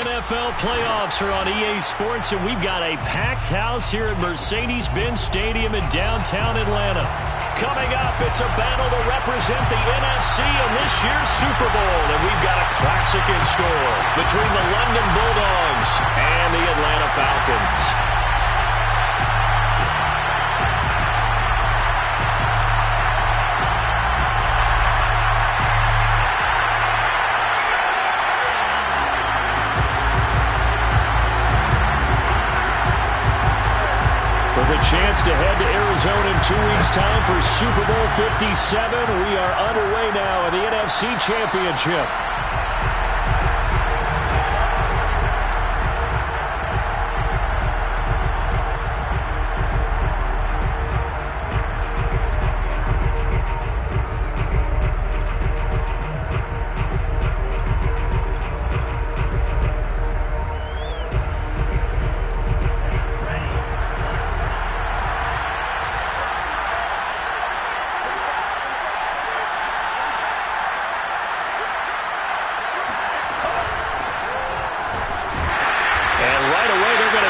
NFL playoffs are on EA Sports, and we've got a packed house here at Mercedes-Benz Stadium in downtown Atlanta. Coming up, it's a battle to represent the NFC in this year's Super Bowl, and we've got a classic in store between the London Bulldogs and the Atlanta Falcons. With a chance to head to Arizona in 2 weeks' time for Super Bowl 57, we are underway now in the NFC Championship.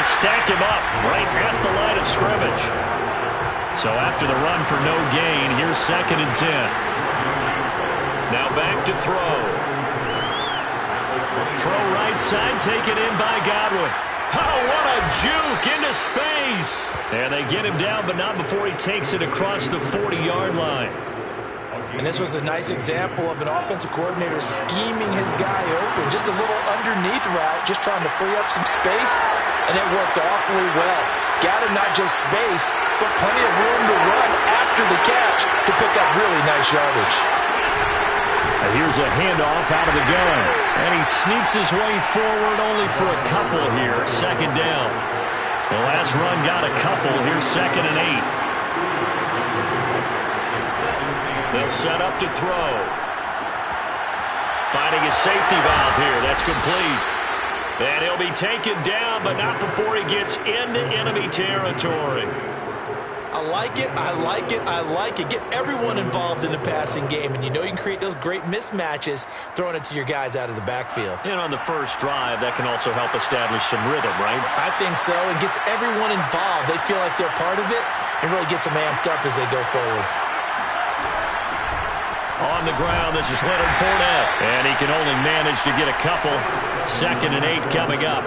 Stack him up right at the line of scrimmage. So after the run for no gain, here's 2nd and 10. Now back to throw. Throw right side, taken in by Godwin. Oh, what a juke into space. And they get him down, but not before he takes it across the 40-yard line. And this was a nice example of an offensive coordinator scheming his guy open. Just a little underneath route, just trying to free up some space. And it worked awfully well. Got him not just space, but plenty of room to run after the catch to pick up really nice yardage. Here's a handoff out of the gun. And he sneaks his way forward only for a couple here. 2nd down. The last run got a couple. Here's 2nd and 8. They'll set up to throw. Finding a safety valve here. That's complete. And he'll be taken down, but not before he gets into enemy territory. I like it, I like it, I like it. Get everyone involved in the passing game, and you know you can create those great mismatches throwing it to your guys out of the backfield. And on the first drive, that can also help establish some rhythm, right? I think so. It gets everyone involved. They feel like they're part of it and really gets them amped up as they go forward. On the ground, this is Leonard Fournette. And he can only manage to get a couple. 2nd and 8 coming up.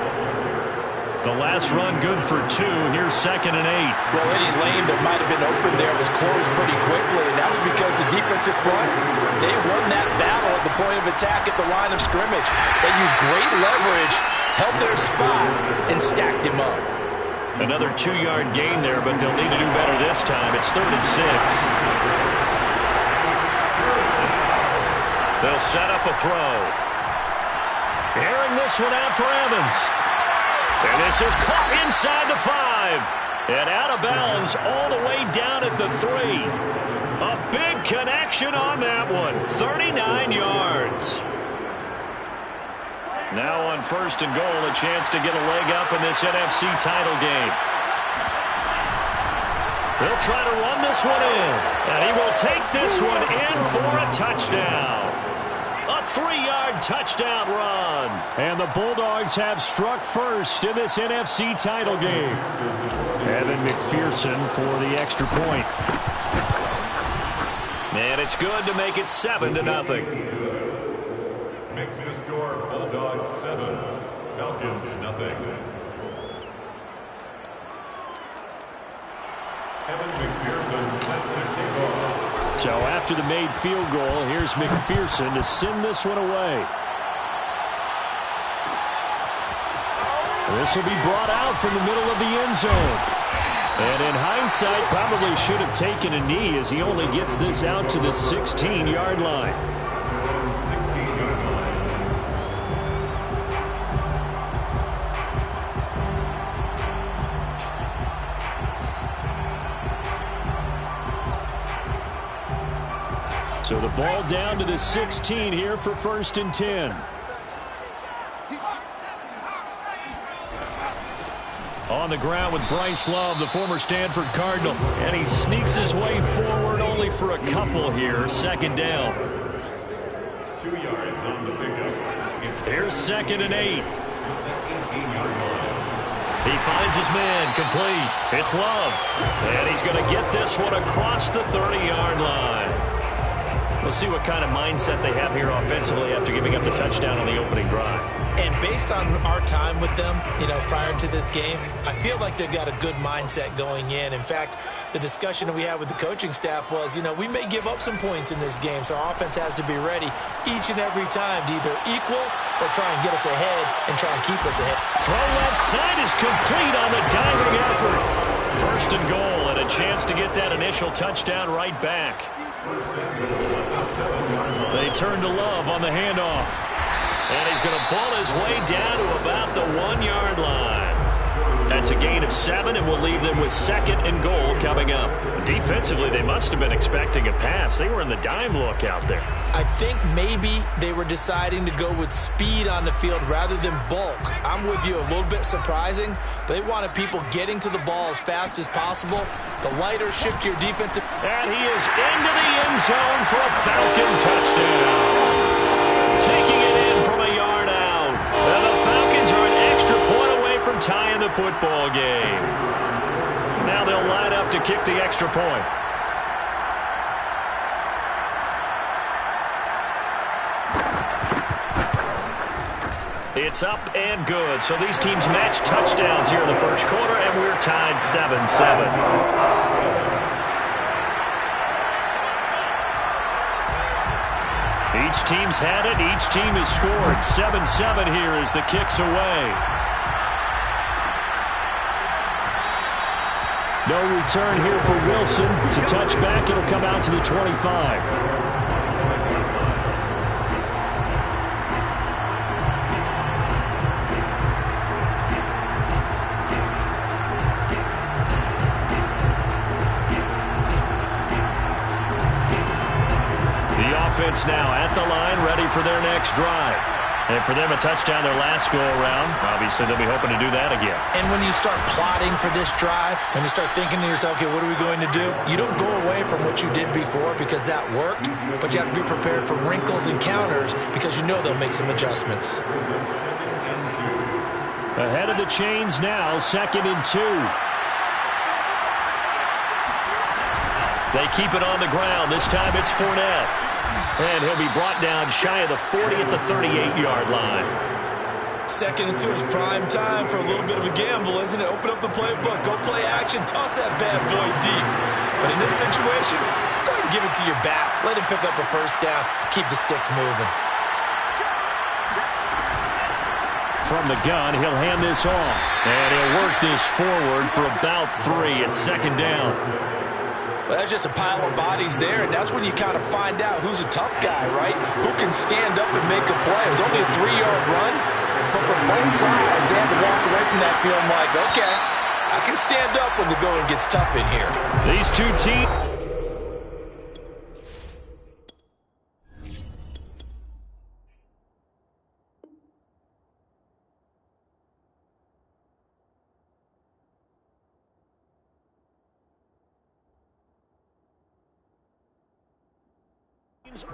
The last run good for 2. Here's 2nd and 8. Well, any lane that might have been open there was closed pretty quickly, and that was because the defensive front, they won that battle at the point of attack at the line of scrimmage. They used great leverage, held their spot, and stacked him up. Another 2-yard gain there, but they'll need to do better this time. It's 3rd and 6. They'll set up a throw. Airing this one out for Evans. And this is caught inside the 5. And out of bounds all the way down at the 3. A big connection on that one. 39 yards. Now on 1st and goal, a chance to get a leg up in this NFC title game. They'll try to run this one in. And he will take this one in for a touchdown. A 3-yard touchdown run. And the Bulldogs have struck first in this NFC title game. Evan McPherson for the extra point. And it's good to make it 7-0. Makes the score Bulldogs 7, Falcons 0. Evan McPherson set to kick off. So after the made field goal, here's McPherson to send this one away. This will be brought out from the middle of the end zone. And in hindsight, probably should have taken a knee as he only gets this out to the 16-yard line. 16-yard line. So the ball down to the 16 here for 1st and 10. On the ground with Bryce Love, the former Stanford Cardinal. And he sneaks his way forward only for a couple here. 2nd down. 2 yards on the pickup. Here's 2nd and 8. 17-yard line. He finds his man, complete. It's Love. And he's going to get this one across the 30-yard line. We'll see what kind of mindset they have here offensively after giving up the touchdown on the opening drive. And based on our time with them, prior to this game, I feel like they've got a good mindset going in. In fact, the discussion that we had with the coaching staff was, we may give up some points in this game, so our offense has to be ready each and every time to either equal or try and get us ahead and try and keep us ahead. Throw left side is complete on the diving effort. First and goal, and a chance to get that initial touchdown right back. They turn to Love on the handoff. And he's going to ball his way down to about the 1-yard line. That's a gain of 7, and we'll leave them with 2nd and goal coming up. Defensively, they must have been expecting a pass. They were in the dime look out there. I think maybe they were deciding to go with speed on the field rather than bulk. I'm with you, a little bit surprising. They wanted people getting to the ball as fast as possible. The lighter, shiftier defensive. And he is into the end zone for a Falcon touchdown. Taking it in from a yard out. And the Falcons are an extra point away from tying the football game. Now they'll line up to kick the extra point. It's up and good. So these teams match touchdowns here in the first quarter, and we're tied 7-7. Each team's had it. Each team has scored. 7-7 here as the kick's away. No return here for Wilson. To touch back, it'll come out to the 25. Offense now at the line, ready for their next drive. And for them, a touchdown their last go-around. Obviously, they'll be hoping to do that again. And when you start plotting for this drive, when you start thinking to yourself, okay, what are we going to do? You don't go away from what you did before because that worked, but you have to be prepared for wrinkles and counters because you know they'll make some adjustments. Ahead of the chains now, 2nd and 2. They keep it on the ground. This time it's Fournette. And he'll be brought down shy of the 40 at the 38-yard line. 2nd and 2 is prime time for a little bit of a gamble, isn't it? Open up the playbook, go play action, toss that bad boy deep. But in this situation, go ahead and give it to your back. Let him pick up a first down. Keep the sticks moving. From the gun, he'll hand this off. And he'll work this forward for about 3 at 2nd down. Well, that's just a pile of bodies there, and that's when you kind of find out who's a tough guy, right? Who can stand up and make a play. It was only a 3-yard run, but from both sides, they had to walk away from that field like, okay, I can stand up when the going gets tough in here. These two teams.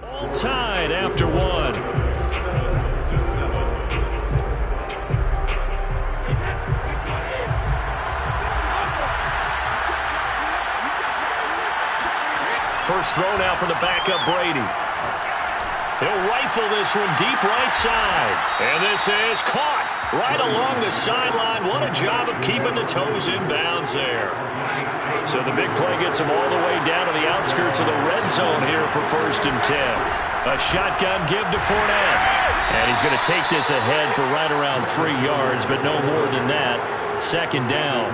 All tied after 1. First throw now for the backup Brady. He'll rifle this one deep right side. And this is caught right along the sideline. What a job of keeping the toes in bounds there. So the big play gets him all the way down to the outskirts of the red zone here for 1st and 10. A shotgun give to Fournette. And he's going to take this ahead for right around 3 yards, but no more than that. 2nd down.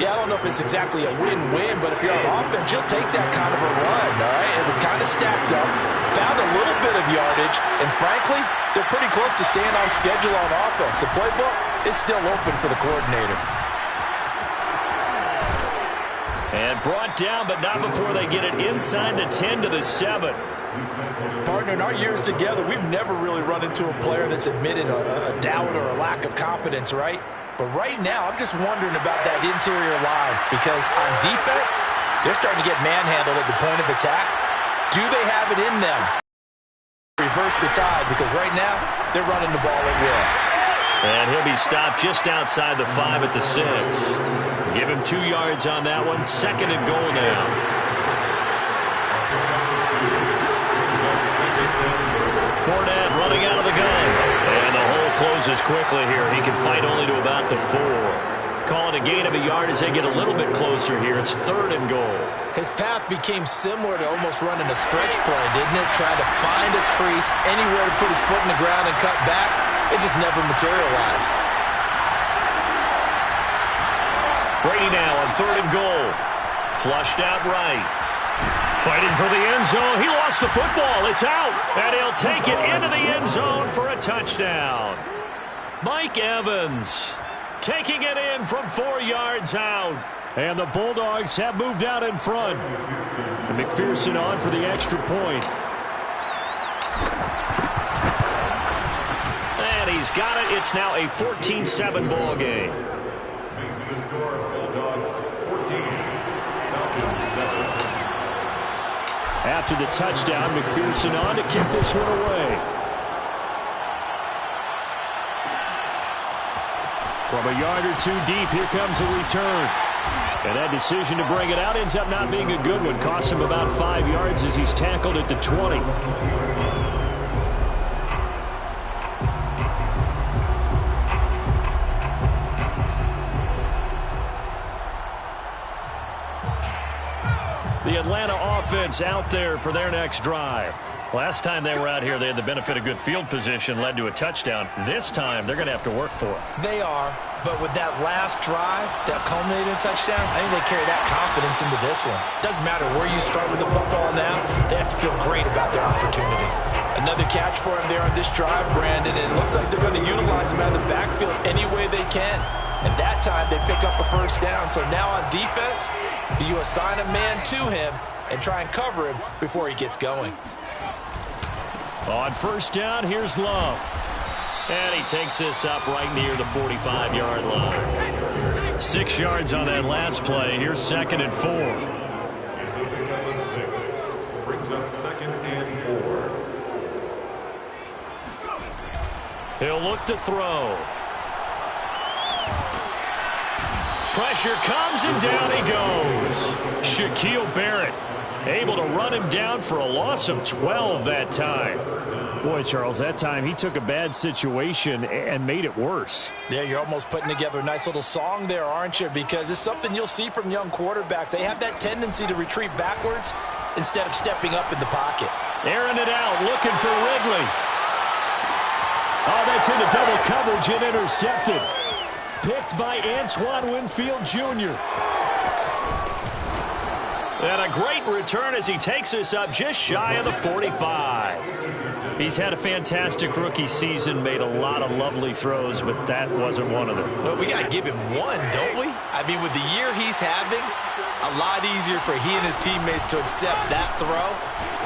Yeah, I don't know if it's exactly a win-win, but if you're on offense, you'll take that kind of a run, all right? It was kind of stacked up, found a little bit of yardage, and frankly, they're pretty close to staying on schedule on offense. The playbook is still open for the coordinator. And brought down, but not before they get it inside the 10 to the 7. Partner, in our years together, we've never really run into a player that's admitted a doubt or a lack of confidence, right? But right now, I'm just wondering about that interior line because on defense, they're starting to get manhandled at the point of attack. Do they have it in them? Reverse the tide because right now, they're running the ball at will. And he'll be stopped just outside the 5 at the 6. Give him 2 yards on that one. 2nd and goal now. Fournette running out of the gun. And the hole closes quickly here. He can fight only to about the 4. Call it a gain of a yard as they get a little bit closer here. It's 3rd and goal. His path became similar to almost running a stretch play, didn't it? Trying to find a crease, anywhere to put his foot in the ground and cut back. It just never materialized. Brady now on 3rd and goal. Flushed out right. Fighting for the end zone. He lost the football. It's out. And he'll take it into the end zone for a touchdown. Mike Evans taking it in from 4 yards out. And the Bulldogs have moved out in front. And McPherson on for the extra point. And he's got it. It's now a 14-7 ball game. Makes the score Bulldogs 14, Falcons 7. After the touchdown, McPherson on to kick this one away. From a yard or 2 deep, here comes the return. And that decision to bring it out ends up not being a good one. Cost him about 5 yards as he's tackled at the 20. The Atlanta offense out there for their next drive. Last time they were out here, they had the benefit of good field position, led to a touchdown. This time, they're going to have to work for it. They are, but with that last drive, that culminating touchdown, I think they carry that confidence into this one. Doesn't matter where you start with the football now, they have to feel great about their opportunity. Another catch for him there on this drive, Brandon, and it looks like they're going to utilize him out of the backfield any way they can. And that time, they pick up a first down. So now on defense, do you assign a man to him and try and cover him before he gets going? On first down, here's Love. And he takes this up right near the 45-yard line. 6 yards on that last play. Here's 2nd and 4. It's a pickup of 6. Brings up 2nd and 4. He'll look to throw. Pressure comes and down he goes. Shaquille Barrett able to run him down for a loss of 12 that time. Boy, Charles, that time he took a bad situation and made it worse. Yeah, you're almost putting together a nice little song there, aren't you? Because it's something you'll see from young quarterbacks. They have that tendency to retreat backwards instead of stepping up in the pocket. Airing it out, looking for Ridley. Oh, that's into double coverage and intercepted. Picked by Antoine Winfield Jr. And a great return as he takes us up just shy of the 45. He's had a fantastic rookie season, made a lot of lovely throws, but that wasn't one of them. Well, we got to give him one, don't we? I mean, with the year he's having, a lot easier for he and his teammates to accept that throw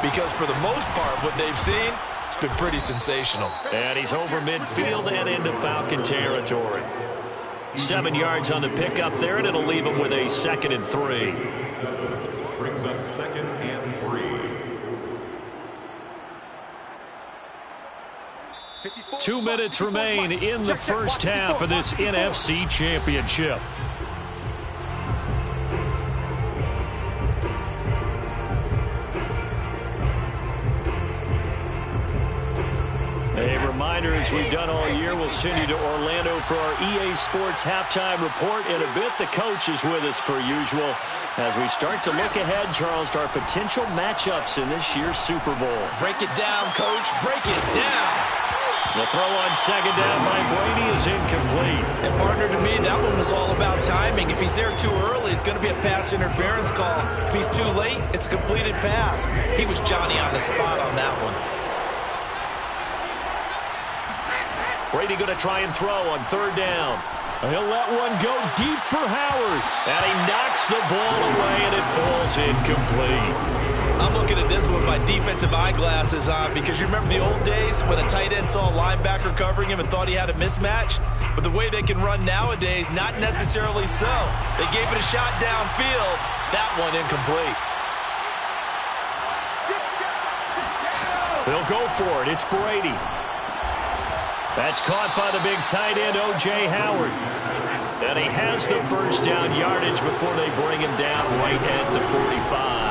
because for the most part, what they've seen, it's been pretty sensational. And he's over midfield and into Falcon territory. 7 yards on the pickup there, and it'll leave him with a 2nd and 3. Brings up 2nd and 3. 2 minutes remain in the first half of this NFC Championship. A reminder, as we've done all year, we'll send you to Orlando for our EA Sports halftime report. In a bit, the coach is with us per usual as we start to look ahead, Charles, to our potential matchups in this year's Super Bowl. Break it down, Coach. Break it down. The throw on 2nd down by Brady is incomplete. And, partner, to me, that one was all about timing. If he's there too early, it's going to be a pass interference call. If he's too late, it's a completed pass. He was Johnny on the spot on that one. Brady going to try and throw on 3rd down. He'll let one go deep for Howard. And he knocks the ball away, and it falls incomplete. I'm looking at this with my defensive eyeglasses on because you remember the old days when a tight end saw a linebacker covering him and thought he had a mismatch? But the way they can run nowadays, not necessarily so. They gave it a shot downfield. That one incomplete. They'll go for it. It's Brady. That's caught by the big tight end, O.J. Howard. And he has the first down yardage before they bring him down right at the 45.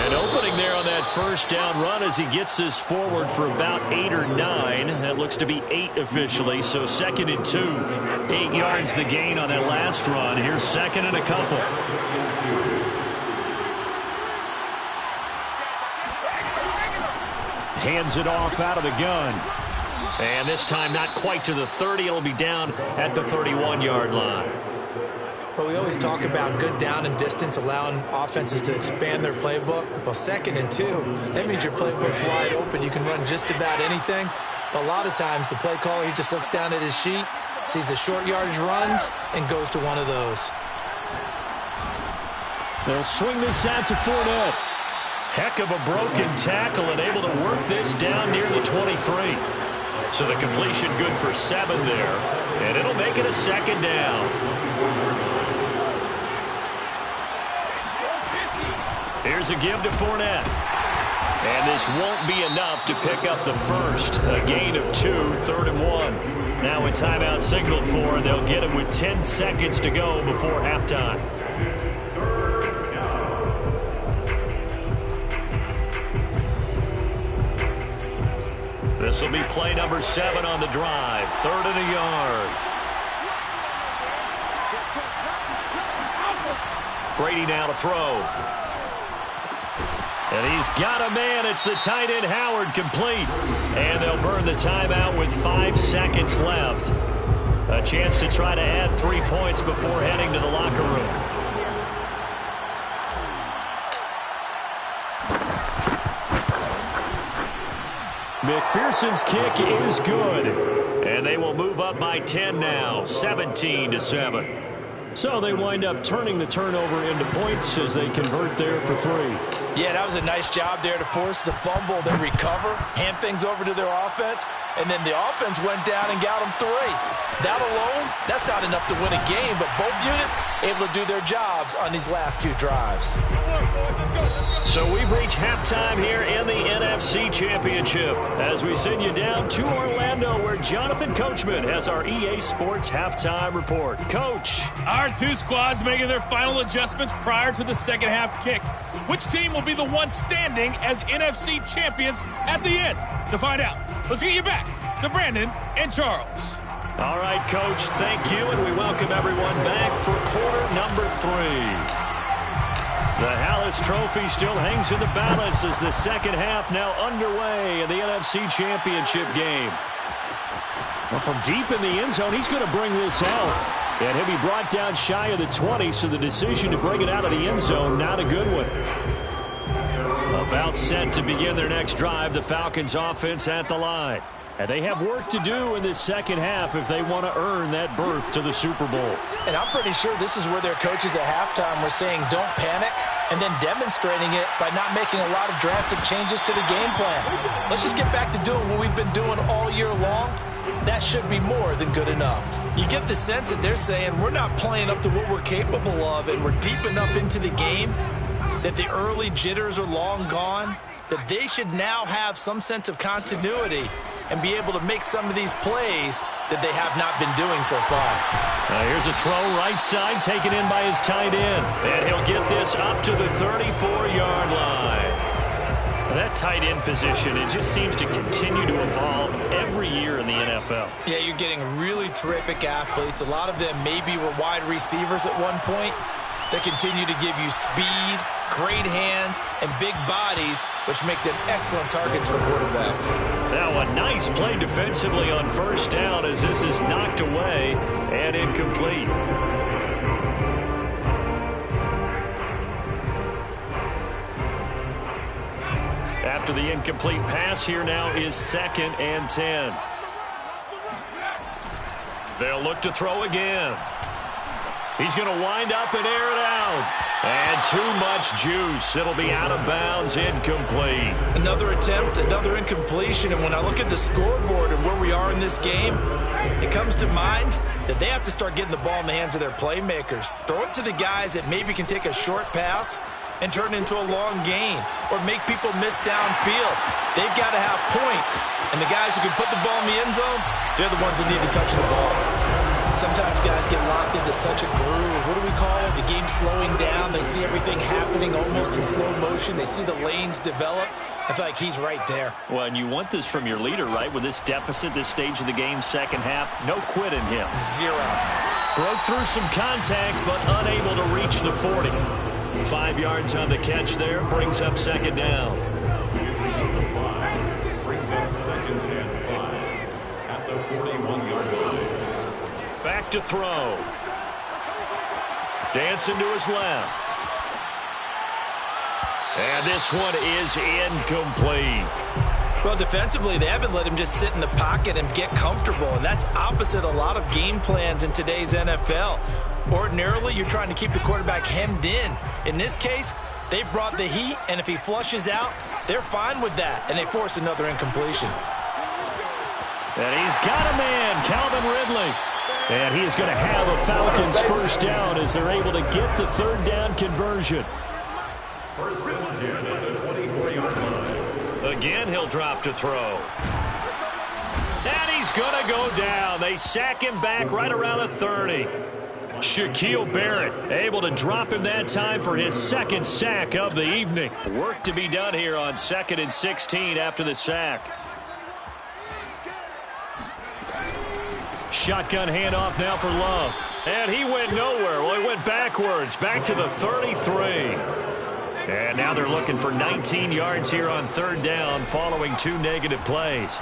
And opening there on that first down run as he gets this forward for about 8 or 9. That looks to be 8 officially, so 2nd and 2. 8 yards the gain on that last run. Here's 2nd and a couple. Hands it off out of the gun. And this time not quite to the 30. It'll be down at the 31-yard line. Well, we always talk about good down and distance, allowing offenses to expand their playbook. Well, 2nd and 2, that means your playbook's wide open. You can run just about anything. But a lot of times, the play caller, he just looks down at his sheet, sees the short yardage runs, and goes to one of those. They'll swing this out to Fournette. Heck of a broken tackle and able to work this down near the 23. So the completion good for 7 there. And it'll make it a 2nd down. Here's a give to Fournette. And this won't be enough to pick up the first. A gain of 2, 3rd and 1. Now a timeout signaled for, and they'll get him with 10 seconds to go before halftime. This will be play number 7 on the drive. 3rd and a yard. Brady now to throw. And he's got a man. It's the tight end Howard, complete. And they'll burn the timeout with 5 seconds left. A chance to try to add 3 points before heading to the locker room. McPherson's kick is good. And they will move up by 10 now, 17-7. So they wind up turning the turnover into points as they convert there for 3. Yeah, that was a nice job there to force the fumble, then recover, hand things over to their offense, and then the offense went down and got them 3. That alone, that's not enough to win a game, but both units able to do their jobs on these last 2 drives. So we've reached halftime here in the NFC Championship as we send you down to Orlando where Jonathan Coachman has our EA Sports halftime report. Coach. Our 2 squads making their final adjustments prior to the second half kick. Which team will be the one standing as NFC champions at the end? To find out, let's get you back to Brandon and Charles. All right, Coach, thank you, and we welcome everyone back for quarter number 3. The Hallis Trophy still hangs in the balance as the second half now underway in the NFC Championship game. Well, from deep in the end zone, he's going to bring this out. And he'll be brought down shy of the 20, so the decision to bring it out of the end zone, not a good one. About set to begin their next drive, the Falcons offense at the line. And they have work to do in this second half if they want to earn that berth to the Super Bowl. And I'm pretty sure this is where their coaches at halftime were saying don't panic, and then demonstrating it by not making a lot of drastic changes to the game plan. Let's just get back to doing what we've been doing all year long. That should be more than good enough. You get the sense that they're saying we're not playing up to what we're capable of, and we're deep enough into the game that the early jitters are long gone, that they should now have some sense of continuity and be able to make some of these plays that they have not been doing so far. Here's a throw right side taken in by his tight end. And he'll get this up to the 34-yard line. That tight end position, it just seems to continue to evolve every year in the NFL. Yeah, you're getting really terrific athletes. A lot of them maybe were wide receivers at one point. They continue to give you speed, great hands, and big bodies, which make them excellent targets for quarterbacks. Now a nice play defensively on first down as this is knocked away and incomplete. After the incomplete pass, here now is 2nd and 10. They'll look to throw again. He's going to wind up and air it out. And too much juice. It'll be out of bounds, incomplete. Another attempt, another incompletion. And when I look at the scoreboard and where we are in this game, it comes to mind that they have to start getting the ball in the hands of their playmakers. Throw it to the guys that maybe can take a short pass and turn it into a long gain or make people miss downfield. They've got to have points. And the guys who can put the ball in the end zone, they're the ones that need to touch the ball. Sometimes guys get locked into such a groove. What do we call it? The game slowing down. They see everything happening almost in slow motion. They see the lanes develop. I feel like he's right there. Well, and you want this from your leader, right? With this deficit, this stage of the game, second half, no quit in him. Zero. Broke through some contact, but unable to reach the 40. 5 yards on the catch there. Brings up second down. Brings up second and 5 at the 41-yard line. Back to throw. Dancing to his left. And this one is incomplete. Well, defensively, they haven't let him just sit in the pocket and get comfortable, and that's opposite a lot of game plans in today's NFL. Ordinarily, you're trying to keep the quarterback hemmed in. In this case, they brought the heat, and if he flushes out, they're fine with that, and they force another incompletion. And he's got a man, Calvin Ridley. And he is going to have a Falcons first down as they're able to get the third down conversion. First and 10 at the 24-yard line. Again, he'll drop to throw. And he's going to go down. They sack him back right around the 30. Shaquille Barrett able to drop him that time for his second sack of the evening. Work to be done here on 2nd and 16 after the sack. Shotgun handoff now for Love. And he went nowhere. Well, he went backwards, back to the 33. And now they're looking for 19 yards here on third down following 2 negative plays.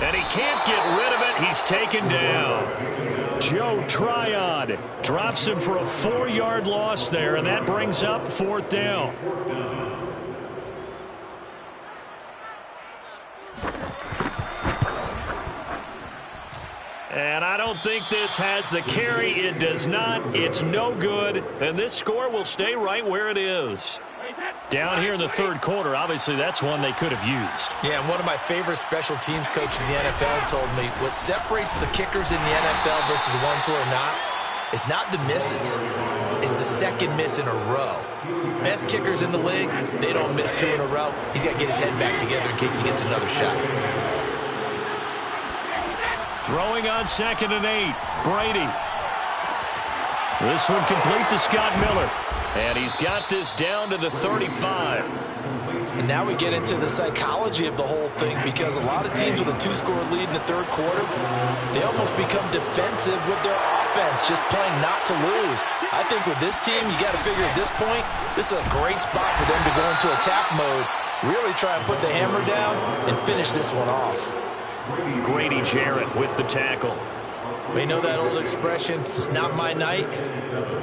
And he can't get rid of it. He's taken down. Joe Tryon drops him for a 4-yard loss there, and that brings up fourth down. And I don't think this has the carry. It does not. It's no good. And this score will stay right where it is. Down here in the third quarter, obviously that's one they could have used. Yeah, and one of my favorite special teams coaches in the NFL told me what separates the kickers in the NFL versus the ones who are not is not the misses. It's the second miss in a row. Best kickers in the league, they don't miss 2 in a row. He's got to get his head back together in case he gets another shot. Throwing on 2nd and 8. Brady. This one complete to Scott Miller. And he's got this down to the 35. And now we get into the psychology of the whole thing, because a lot of teams with a 2-score lead in the third quarter, they almost become defensive with their offense, just playing not to lose. I think with this team, you got to figure at this point, this is a great spot for them to go into attack mode, really try and put the hammer down and finish this one off. Grady Jarrett with the tackle. We know that old expression, it's not my night.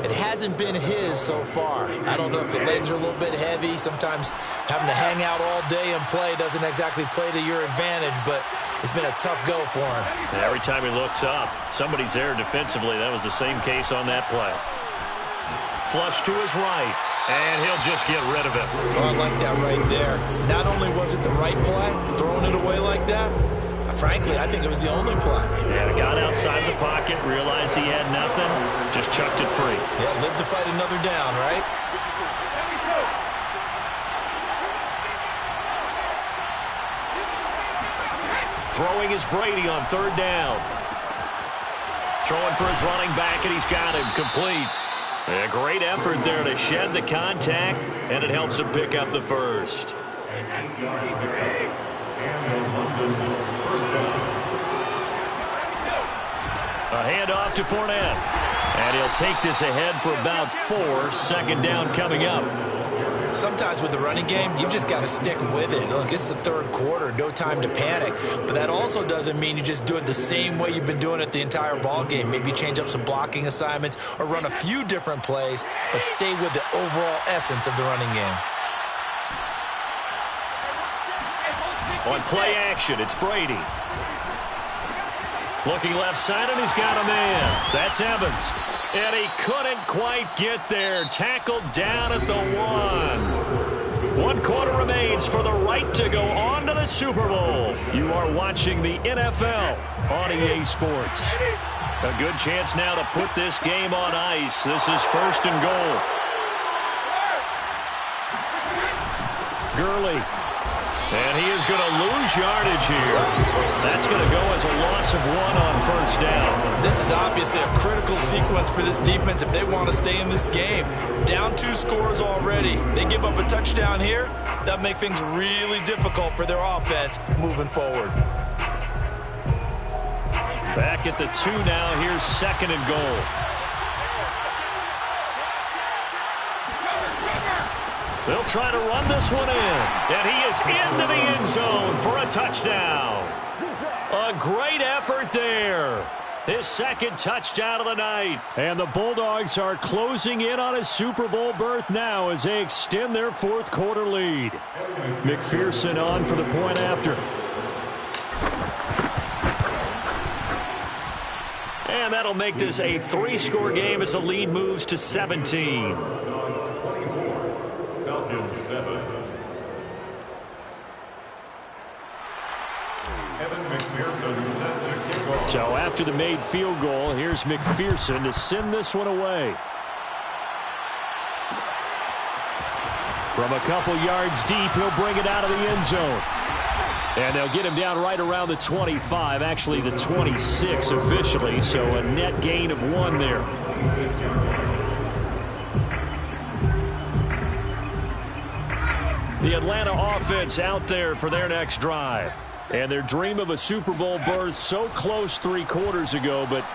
It hasn't been his so far. I don't know if the legs are a little bit heavy. Sometimes having to hang out all day and play doesn't exactly play to your advantage, but it's been a tough go for him. Every time he looks up, somebody's there defensively. That was the same case on that play. Flush to his right, and he'll just get rid of it. Oh, I like that right there. Not only was it the right play, throwing it away like that, frankly, I think it was the only play. Yeah, got outside the pocket, realized he had nothing, just chucked it free. Yeah, live to fight another down, right? Throwing is Brady on third down. Throwing for his running back, and he's got him complete. A great effort there to shed the contact, and it helps him pick up the first. A handoff to Fournette. And he'll take this ahead for about 4. 2nd down coming up. Sometimes with the running game, you've just got to stick with it. Look, it's the third quarter, no time to panic. But that also doesn't mean you just do it the same way you've been doing it the entire ball game. Maybe change up some blocking assignments or run a few different plays, but stay with the overall essence of the running game. On play action, it's Brady. Looking left side, and he's got a man. That's Evans. And he couldn't quite get there. Tackled down at the 1. 1 quarter remains for the right to go on to the Super Bowl. You are watching the NFL on EA Sports. A good chance now to put this game on ice. This is 1st and goal. Gurley. And he is going to lose yardage here. That's going to go as a loss of 1 on 1st down. This is obviously a critical sequence for this defense if they want to stay in this game. Down 2 scores already. They give up a touchdown here. That'll make things really difficult for their offense moving forward. Back at the 2 now. Here's 2nd and goal. They'll try to run this one in. And he is into the end zone for a touchdown. A great effort there. His 2nd touchdown of the night. And the Bulldogs are closing in on a Super Bowl berth now as they extend their 4th quarter lead. McPherson on for the point after. And that'll make this a 3-score game as the lead moves to 17. Falcons 7. Evan McPherson set to kick off. So after the made field goal, here's McPherson to send this one away. From a couple yards deep, he'll bring it out of the end zone. And they'll get him down right around the 25, actually the 26 officially, so a net gain of 1 there. The Atlanta offense out there for their next drive. And their dream of a Super Bowl berth so close 3 quarters ago, but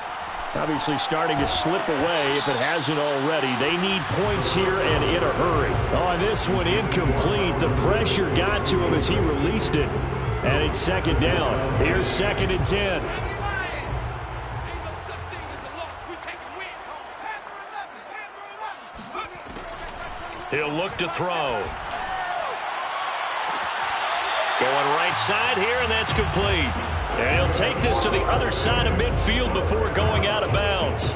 obviously starting to slip away if it hasn't already. They need points here and in a hurry. Oh, this one incomplete. The pressure got to him as he released it. And it's 2nd down. Here's 2nd and 10. He'll look to throw. Going right side here, and that's complete. And he'll take this to the other side of midfield before going out of bounds.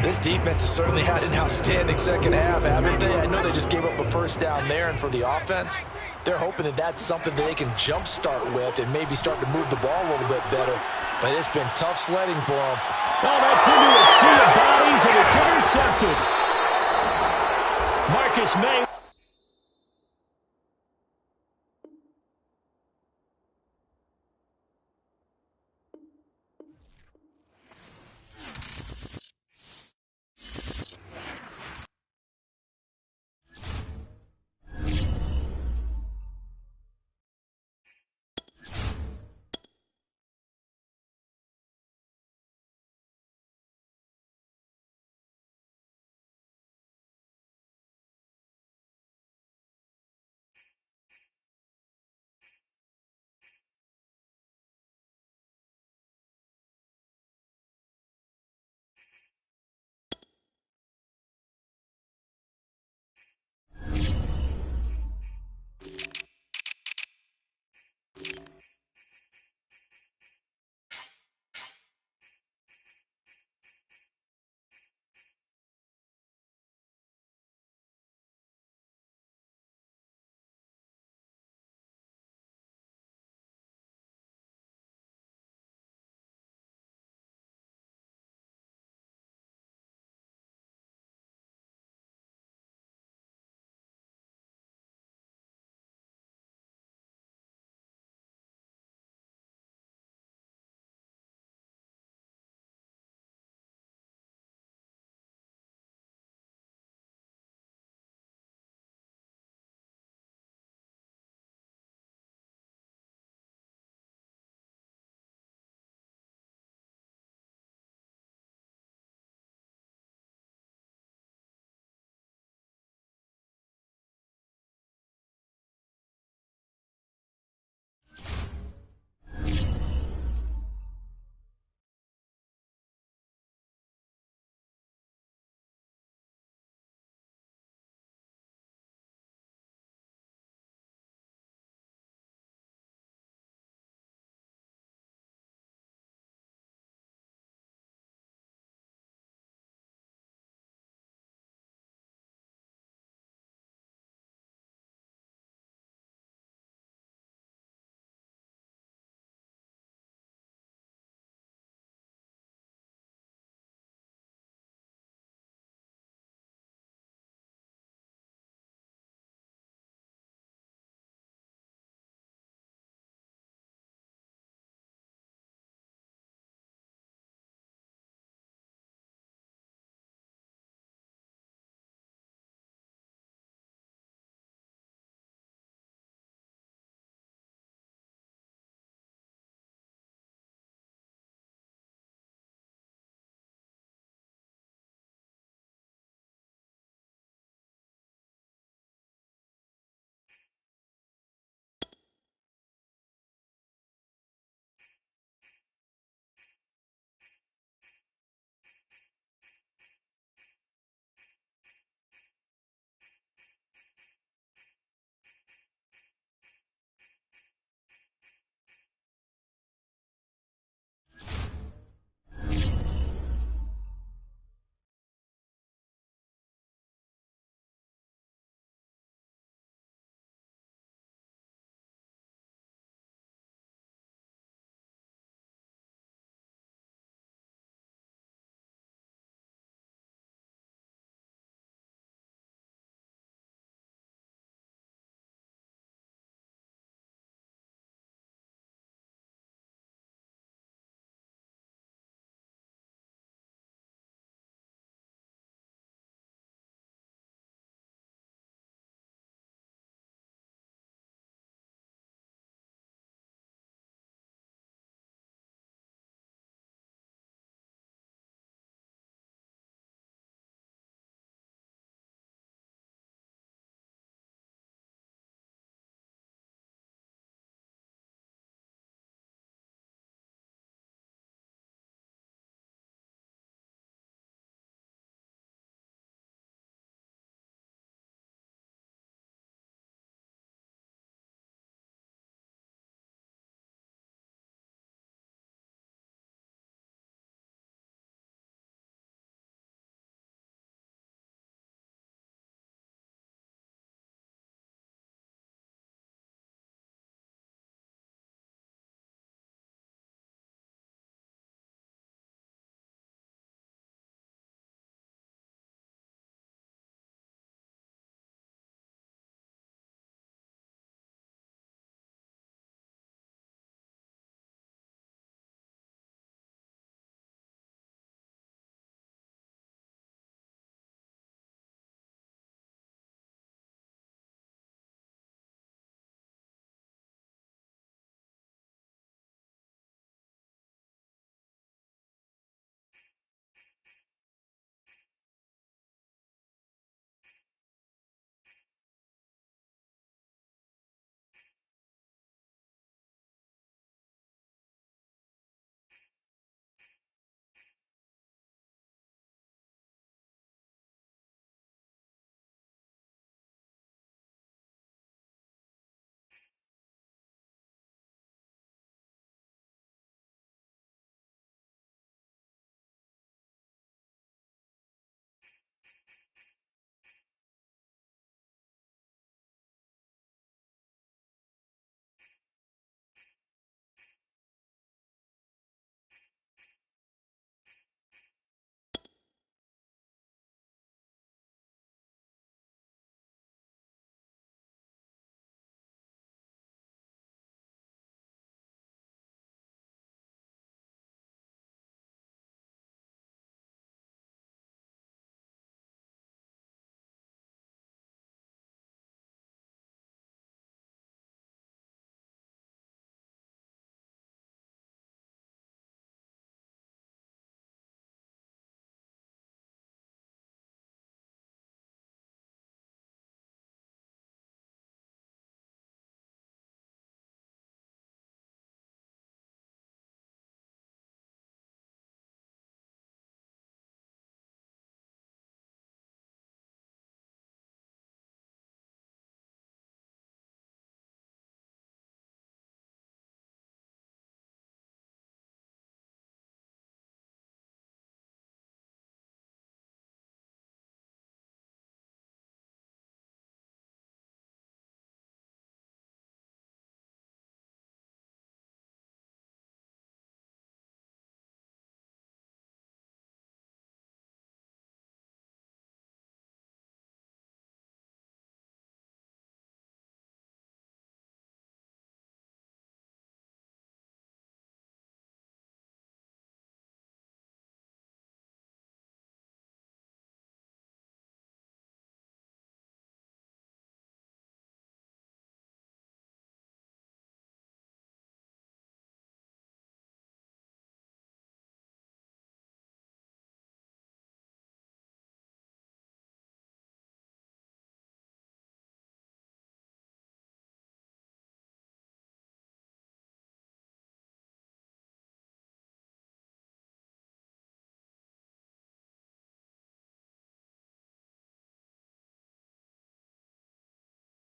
This defense has certainly had an outstanding 2nd half, haven't they? I know they just gave up a 1st down there, and for the offense, they're hoping that that's something that they can jumpstart with and maybe start to move the ball a little bit better. But it's been tough sledding for them. Oh, that's into a sea of bodies, and it's intercepted. Marcus May